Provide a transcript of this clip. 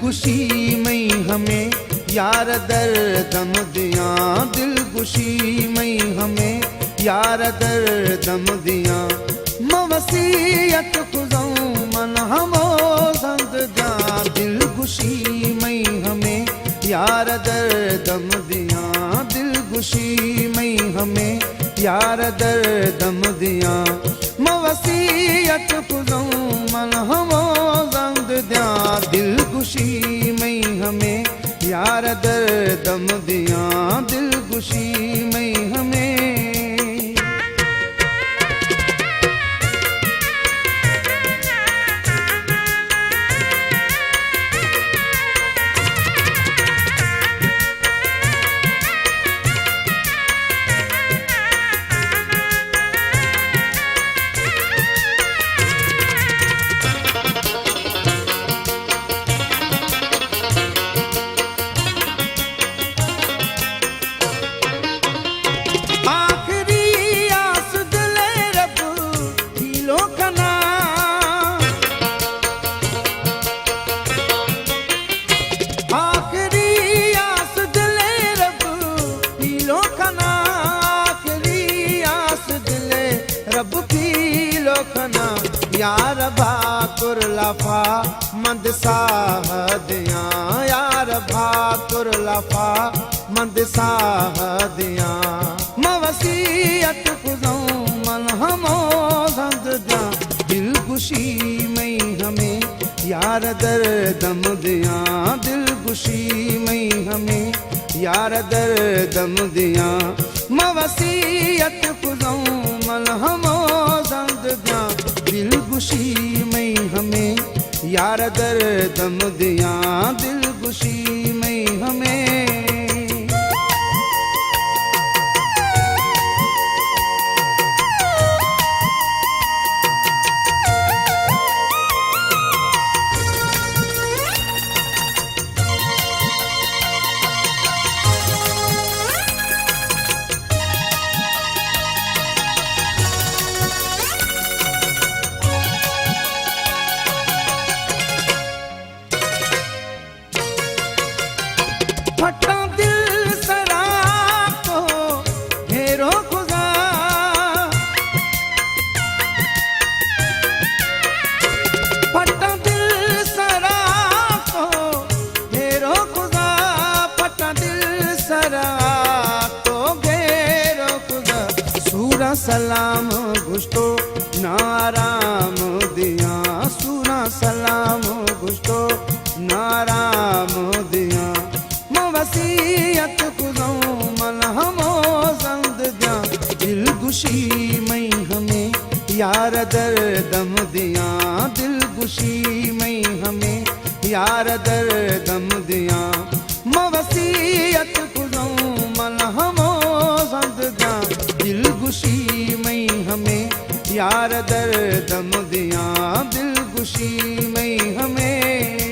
गुशी मई हमें यार दर्दम दिया, दिल गुशी मई हमें यार दर्दम दिया। मवसीयत खुजाऊं मन हमो संग जा, दिल गुशी मई हमें यार दर्दम दिया, दिल गुशी मई हमें यार दर्दम दिया। मवसीयत खुजाऊं मन हमो संग जा, दिल गुशी मई हमें यार दर्दम दिया, दिल गुशी मई हमें। यार भाकुर लफा मंद साह दिया, यार भाकुर लफा मंद साह दिया। मवसीयत खुजाऊं मन हमो संग जा, दिल गुशी मई हमें यार दर्दम दिया, दिल गुशी मई हमें यार दर्दम दिया। मवसीयत खुजाऊं मन हमो संग जा, दिल गुशी मई हमें यार दर्दम दिया, दिल गुशी मई हमें। फटा दिल सरा को हेरो खुदा, फटा दिल सरा को हेरो खुदा, फटा दिल सरा को घेरो खुदा। सूरा सलाम गुश्तो नाराम दिया, सूरा सलाम गुश्तो नाराम दिया। मवसीयत खुजाऊं मन हमो संग जा, दिल गुशी मई हमें यार दर्दम दिया, दिल गुशी मई हमें यार दर्दम दिया। मवसीयत खुजाऊं मन हमो संग जा, दिल गुशी मई हमें यार दर्दम दिया, दिल गुशी मई हमें।